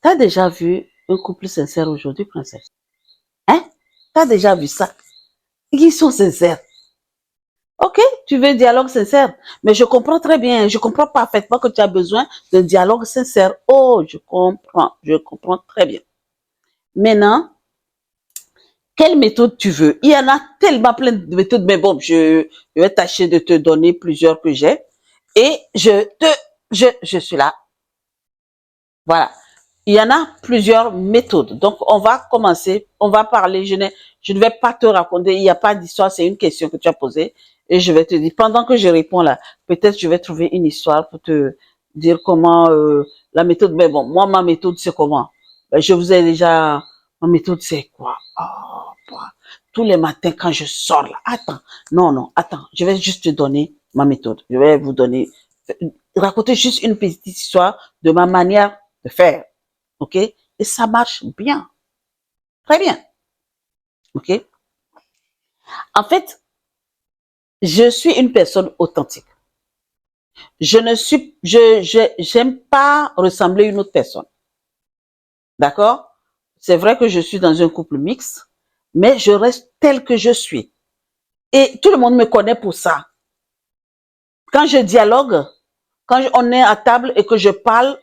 T'as déjà vu un couple sincère aujourd'hui, princesse? Hein? T'as déjà vu ça? Ils sont sincères. Ok, tu veux un dialogue sincère, mais je comprends très bien, je comprends parfaitement que tu as besoin d'un dialogue sincère. Oh, je comprends très bien. Maintenant, quelle méthode tu veux? Il y en a tellement plein de méthodes, mais bon, je vais tâcher de te donner plusieurs que j'ai. Et je suis là. Voilà. Il y en a plusieurs méthodes. Donc, on va commencer, on va parler. Je ne vais pas te raconter, il n'y a pas d'histoire, c'est une question que tu as posée. Et je vais te dire, pendant que je réponds là, peut-être je vais trouver une histoire pour te dire comment la méthode. Mais bon, moi, ma méthode, c'est comment? Ben, je vous ai déjà, ma méthode, c'est quoi? Oh, tous les matins quand je sors là, attends, non, attends, je vais juste te donner ma méthode. Je vais vous donner, raconter juste une petite histoire de ma manière de faire. OK? Et ça marche bien. Très bien. OK? En fait, je suis une personne authentique. J'aime pas ressembler à une autre personne. D'accord? C'est vrai que je suis dans un couple mixte, mais je reste tel que je suis. Et tout le monde me connaît pour ça. Quand je dialogue, quand on est à table et que je parle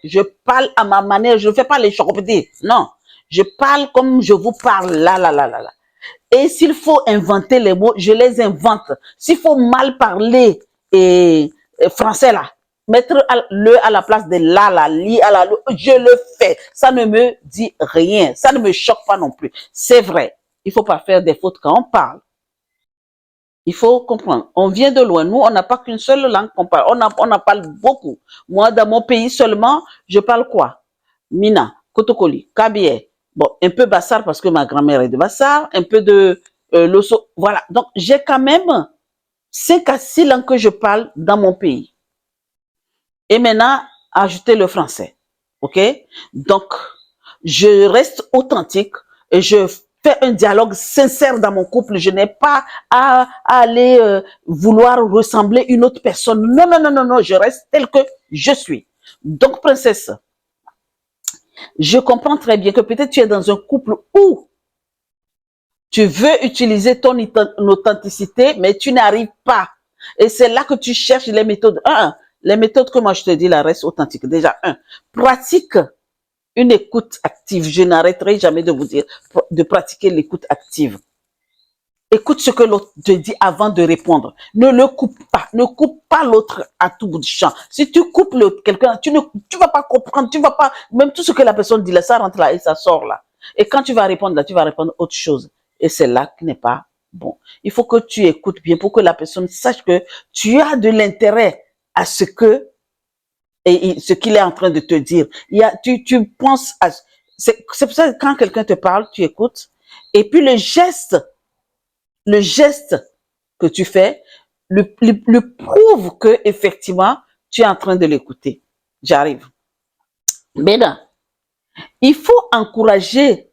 à ma manière. Je ne fais pas les chocopédés. Non. Je parle comme je vous parle là. Et s'il faut inventer les mots, je les invente. S'il faut mal parler français là, mettre le à la place de là, li à la, je le fais. Ça ne me dit rien. Ça ne me choque pas non plus. C'est vrai. Il faut pas faire des fautes quand on parle. Il faut comprendre. On vient de loin. Nous, on n'a pas qu'une seule langue qu'on parle. On en parle beaucoup. Moi, dans mon pays seulement, je parle quoi? Mina, Kotokoli, Kabié. Bon, un peu Bassar parce que ma grand-mère est de Bassar, un peu de Loso. Voilà. Donc, j'ai quand même 5 à 6 langues que je parle dans mon pays. Et maintenant, ajouter le français. OK? Donc, je reste authentique et je fais un dialogue sincère dans mon couple. Je n'ai pas à aller vouloir ressembler à une autre personne. Non, je reste tel que je suis. Donc, princesse, je comprends très bien que peut-être tu es dans un couple où tu veux utiliser ton authenticité, mais tu n'arrives pas. Et c'est là que tu cherches les méthodes. Les méthodes que moi je te dis, la reste authentique. Déjà, pratique une écoute active. Je n'arrêterai jamais de vous dire de pratiquer l'écoute active. Écoute ce que l'autre te dit avant de répondre. Ne le coupe pas. Ne coupe pas l'autre à tout bout de champ. Si tu coupes quelqu'un, tu vas pas comprendre. Tu vas pas, même tout ce que la personne dit là, ça rentre là et ça sort là. Et quand tu vas répondre là, tu vas répondre autre chose. Et c'est là qui n'est pas bon. Il faut que tu écoutes bien pour que la personne sache que tu as de l'intérêt à ce que et ce qu'il est en train de te dire. Tu penses à, c'est pour ça que quand quelqu'un te parle, tu écoutes. Et puis le geste que tu fais, le prouve que effectivement tu es en train de l'écouter. J'arrive. Maintenant, il faut encourager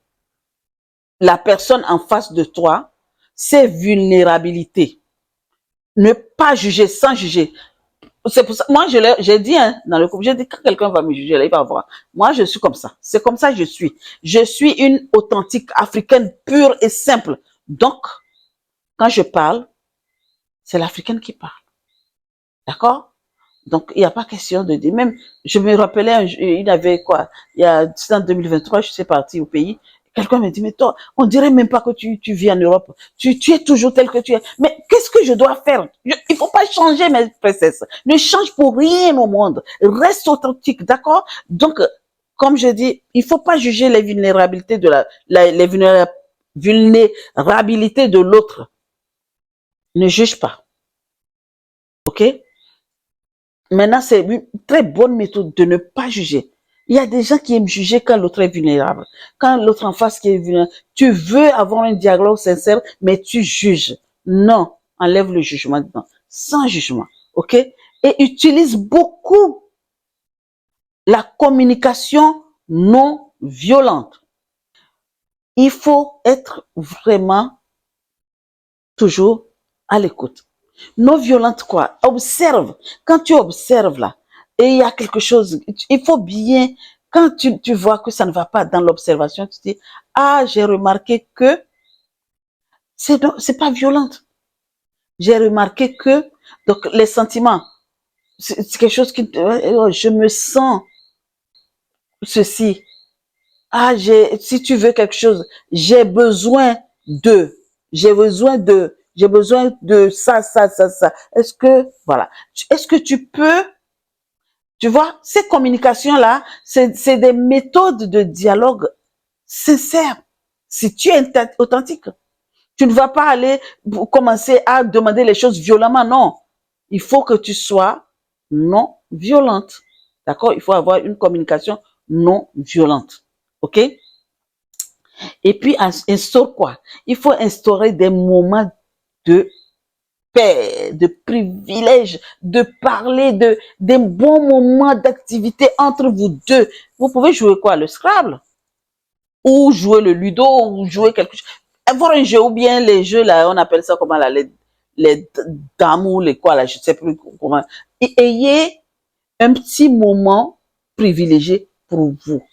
la personne en face de toi, ses vulnérabilités. Ne pas juger sans juger. C'est pour ça, moi, j'ai dit, dans le couple, j'ai dit, quand quelqu'un va me juger, là, il va voir. Moi, je suis comme ça. C'est comme ça que je suis. Je suis une authentique africaine pure et simple. Donc, quand je parle, c'est l'africaine qui parle. D'accord? Donc, il n'y a pas question de dire, même, je me rappelais, il avait quoi? Il y a, en 2023, je suis partie au pays. Quelqu'un me dit, mais toi, on dirait même pas que tu vis en Europe. Tu es toujours tel que tu es. Mais qu'est-ce que je dois faire? Il faut pas changer, mes princesses. Ne change pour rien au monde. Reste authentique, d'accord? Donc, comme je dis, il faut pas juger les vulnérabilités de les vulnérabilités de l'autre. Ne juge pas. OK? Maintenant, c'est une très bonne méthode de ne pas juger. Il y a des gens qui aiment juger quand l'autre est vulnérable. Quand l'autre en face qui est vulnérable, tu veux avoir un dialogue sincère, mais tu juges. Non, enlève le jugement dedans. Sans jugement. OK? Et utilise beaucoup la communication non violente. Il faut être vraiment toujours à l'écoute. Non violente quoi? Observe. Quand tu observes là, et il y a quelque chose, il faut bien Quand tu vois que ça ne va pas dans l'observation, tu dis, ah, j'ai remarqué que c'est pas violent. J'ai remarqué que, donc, les sentiments, c'est quelque chose qui, je me sens ceci. Ah, si tu veux quelque chose, j'ai besoin de, j'ai besoin de ça, ça, ça, ça. Est-ce que, voilà. Est-ce que tu peux, tu vois, ces communications-là, c'est des méthodes de dialogue sincères. Si tu es authentique, tu ne vas pas aller commencer à demander les choses violemment, non. Il faut que tu sois non violente. D'accord? Il faut avoir une communication non violente. OK? Et puis, instaure quoi? Il faut instaurer des moments de paix, de privilège, de parler, des bons moments d'activité entre vous deux. Vous pouvez jouer quoi? Le Scrabble? Ou jouer le Ludo, ou jouer quelque chose. Avoir un jeu, ou bien les jeux, là, on appelle ça comment, là, les dames ou les quoi, là, je sais plus comment. Et ayez un petit moment privilégié pour vous.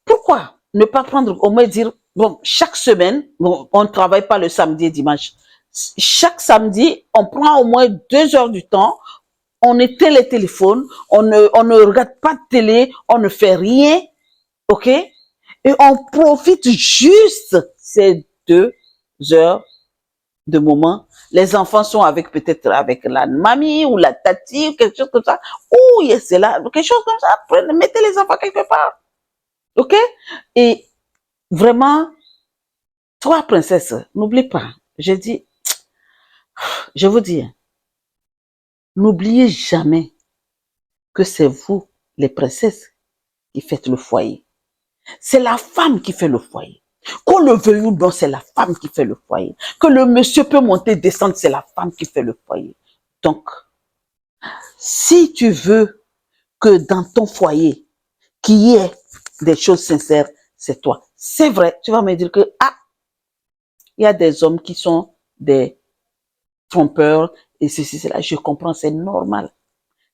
Pourquoi ne pas prendre, au moins dire, bon, chaque semaine, bon, on ne travaille pas le samedi et dimanche. Chaque samedi, on prend au moins 2 heures du temps, on éteint les téléphones, on ne regarde pas de télé, on ne fait rien, ok? Et on profite juste ces 2 heures de moment. Les enfants sont avec peut-être avec la mamie ou la tati ou quelque chose comme ça. Ou c'est là, quelque chose comme ça. Mettez les enfants quelque part. OK? Et vraiment, toi, princesse, n'oublie pas. J'ai dit, je vous dis, n'oubliez jamais que c'est vous, les princesses, qui faites le foyer. C'est la femme qui fait le foyer. Qu'on le veuille ou non, c'est la femme qui fait le foyer. Que le monsieur peut monter, descendre, c'est la femme qui fait le foyer. Donc, si tu veux que dans ton foyer, qu'il y ait des choses sincères, c'est toi. C'est vrai, tu vas me dire que, ah, il y a des hommes qui sont des trompeurs et ceci, cela. Je comprends, c'est normal.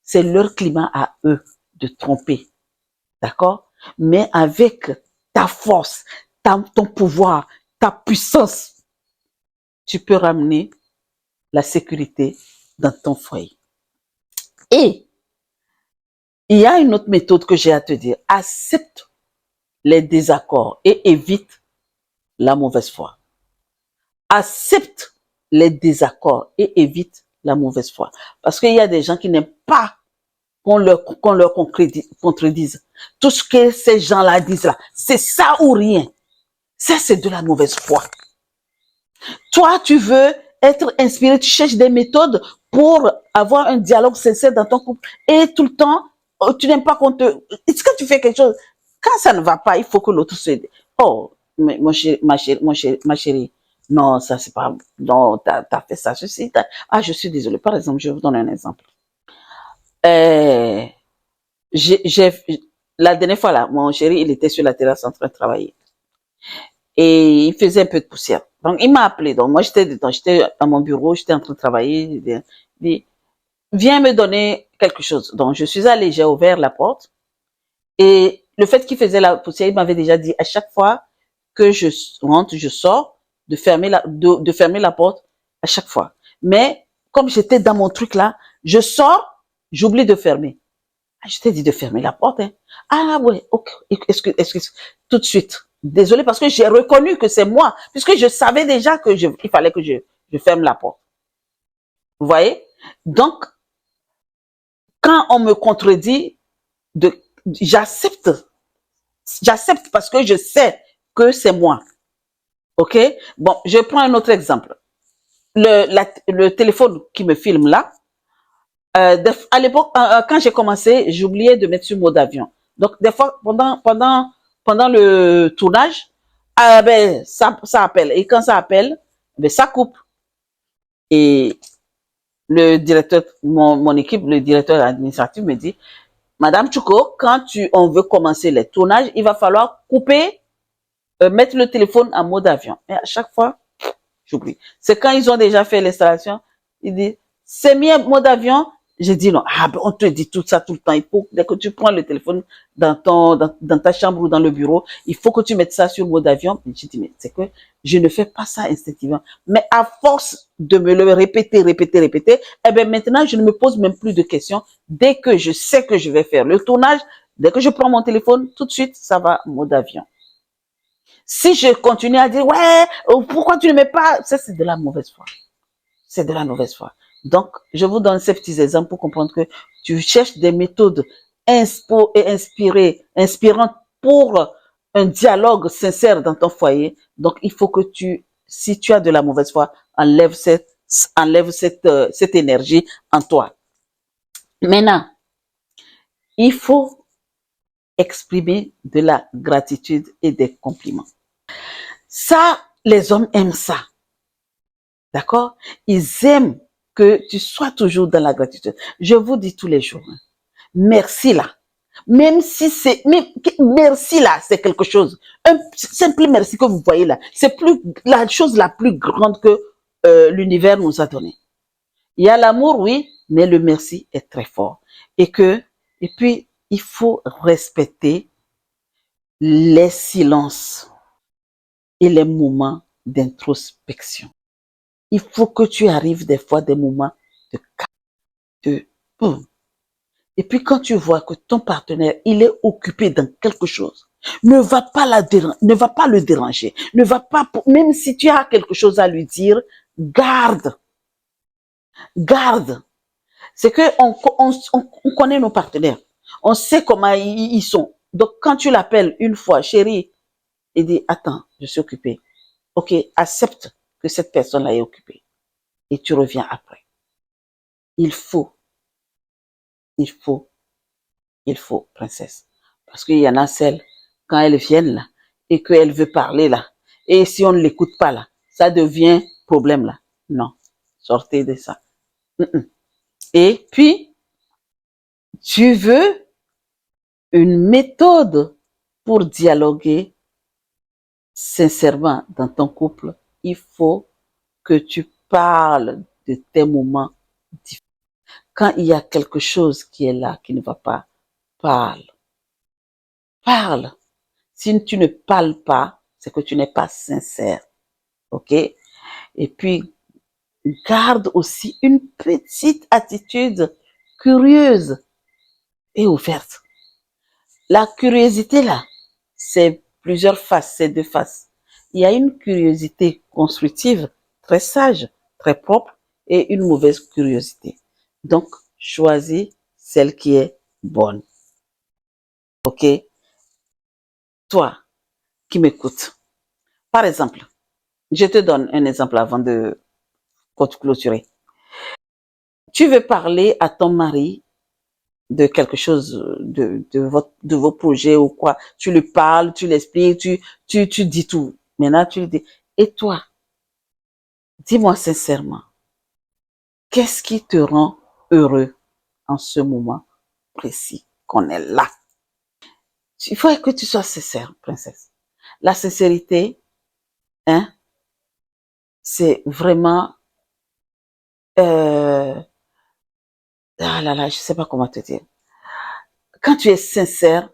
C'est leur climat à eux de tromper. D'accord? Mais avec ta force, ton pouvoir, ta puissance, tu peux ramener la sécurité dans ton foyer. Et il y a une autre méthode que j'ai à te dire. Accepte les désaccords et évite la mauvaise foi. Accepte les désaccords et évite la mauvaise foi. Parce qu'il y a des gens qui n'aiment pas qu'on leur contredise. Tout ce que ces gens-là disent là, c'est ça ou rien. Ça, c'est de la mauvaise foi. Toi, tu veux être inspiré, tu cherches des méthodes pour avoir un dialogue sincère dans ton couple. Et tout le temps, tu n'aimes pas qu'on te... Est-ce que tu fais quelque chose? Quand ça ne va pas, il faut que l'autre se dise, oh, mais ma chérie, non, ça c'est pas... Non, t'as fait ça, ceci. Ah, je suis désolée. Par exemple, je vous donne un exemple. Euh, la dernière fois, là, mon chéri, il était sur la terrasse en train de travailler. Et il faisait un peu de poussière. Donc, il m'a appelé. Donc, moi, j'étais dedans, j'étais à mon bureau, j'étais en train de travailler. Il dit, viens me donner quelque chose. Donc, je suis allée, j'ai ouvert la porte. Et le fait qu'il faisait la poussière, il m'avait déjà dit à chaque fois que je rentre, je sors, de fermer la porte à chaque fois. Mais, comme j'étais dans mon truc là, je sors, j'oublie de fermer. Je t'ai dit de fermer la porte, hein. Ah ouais, ok. Tout de suite. Désolée parce que j'ai reconnu que c'est moi, puisque je savais déjà que il fallait que je ferme la porte. Vous voyez? Donc, quand on me contredit, j'accepte. J'accepte parce que je sais que c'est moi. Ok? Bon, je prends un autre exemple. Le téléphone qui me filme là, à l'époque, quand j'ai commencé, j'oubliais de mettre sur mode avion. Donc, des fois, pendant le tournage, ben, ça appelle. Et quand ça appelle, ben, ça coupe. Et le directeur, mon équipe, le directeur administratif me dit, Madame Chouko, quand on veut commencer les tournages, il va falloir couper, mettre le téléphone en mode avion. Et à chaque fois, j'oublie. C'est quand ils ont déjà fait l'installation, ils disent, c'est mis en mode avion, J'ai dit non, ah, ben, on te dit tout ça tout le temps. Il faut, dès que tu prends le téléphone dans ta chambre ou dans le bureau, il faut que tu mettes ça sur mode avion. J'ai dit, mais c'est que je ne fais pas ça instinctivement. Mais à force de me le répéter, eh ben maintenant, je ne me pose même plus de questions. Dès que je sais que je vais faire le tournage, dès que je prends mon téléphone, tout de suite, ça va mode avion. Si je continue à dire, ouais, pourquoi tu ne mets pas, ça c'est de la mauvaise foi. C'est de la mauvaise foi. Donc, je vous donne ces petits exemples pour comprendre que tu cherches des méthodes inspirantes pour un dialogue sincère dans ton foyer. Donc, il faut que si tu as de la mauvaise foi, enlève cette énergie en toi. Maintenant, il faut exprimer de la gratitude et des compliments. Ça, les hommes aiment ça. D'accord? Ils aiment que tu sois toujours dans la gratitude. Je vous dis tous les jours, hein, merci là. Même si merci là, c'est quelque chose. Un simple merci que vous voyez là, c'est la chose la plus grande que l'univers nous a donné. Il y a l'amour, oui, mais le merci est très fort. Et puis, il faut respecter les silences et les moments d'introspection. Il faut que tu arrives des fois des moments de calme. Et puis quand tu vois que ton partenaire, il est occupé dans quelque chose, ne va pas le déranger. Même si tu as quelque chose à lui dire, garde. C'est que on connaît nos partenaires. On sait comment ils sont. Donc quand tu l'appelles une fois, chérie, il dit, attends, je suis occupé. Ok, accepte que cette personne-là est occupée. Et tu reviens après. Il faut, princesse. Parce qu'il y en a celles, quand elles viennent là, et qu'elles veulent parler là, et si on ne l'écoute pas là, ça devient problème là. Non, sortez de ça. Et puis, tu veux une méthode pour dialoguer sincèrement dans ton couple, il faut que tu parles de tes moments difficiles. Quand il y a quelque chose qui est là, qui ne va pas, parle. Parle. Si tu ne parles pas, c'est que tu n'es pas sincère. OK? Et puis, garde aussi une petite attitude curieuse et ouverte. La curiosité, là, c'est plusieurs faces, c'est deux faces. Il y a une curiosité constructive, très sage, très propre, et une mauvaise curiosité. Donc, choisis celle qui est bonne. OK? Toi, qui m'écoutes. Par exemple, je te donne un exemple avant de clôturer. Tu veux parler à ton mari de quelque chose, de vos projets ou quoi. Tu lui parles, tu l'expliques, tu dis tout. Maintenant, tu lui dis, et toi, dis-moi sincèrement, qu'est-ce qui te rend heureux en ce moment précis qu'on est là? Il faut que tu sois sincère, princesse. La sincérité, hein, c'est vraiment, ah là là, je sais pas comment te dire. Quand tu es sincère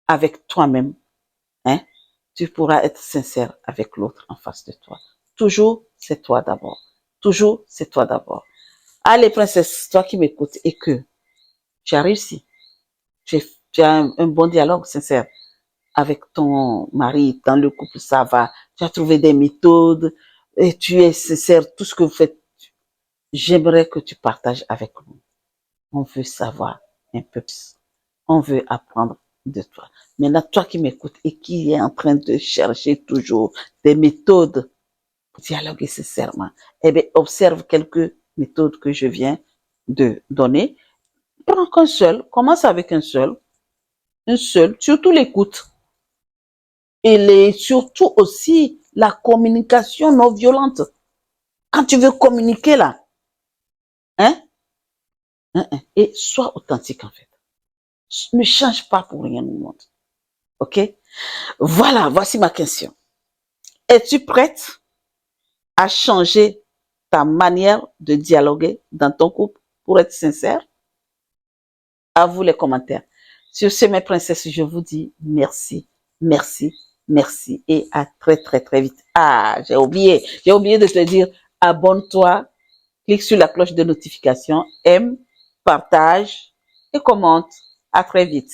avec toi-même, hein, tu pourras être sincère avec l'autre en face de toi. Toujours, c'est toi d'abord. Toujours, c'est toi d'abord. Allez, princesse, toi qui m'écoutes et que tu as réussi, tu as un bon dialogue sincère avec ton mari, dans le couple, ça va. Tu as trouvé des méthodes et tu es sincère, tout ce que vous faites. J'aimerais que tu partages avec nous. On veut savoir un peu plus. On veut apprendre de toi. Maintenant, toi qui m'écoutes et qui est en train de chercher toujours des méthodes pour dialoguer sincèrement, eh bien, observe quelques méthodes que je viens de donner. Prends qu'un seul, commence avec un seul, surtout l'écoute. Et surtout aussi la communication non violente. Quand tu veux communiquer là, hein, et sois authentique en fait. Ne change pas pour rien au monde. OK? Voilà, voici ma question. Es-tu prête à changer ta manière de dialoguer dans ton couple? pour être sincère. À vous les commentaires. Sur ce, mes princesses, je vous dis merci, merci, merci et à très, très, très vite. Ah, j'ai oublié de te dire, abonne-toi, clique sur la cloche de notification, aime, partage et commente. À très vite.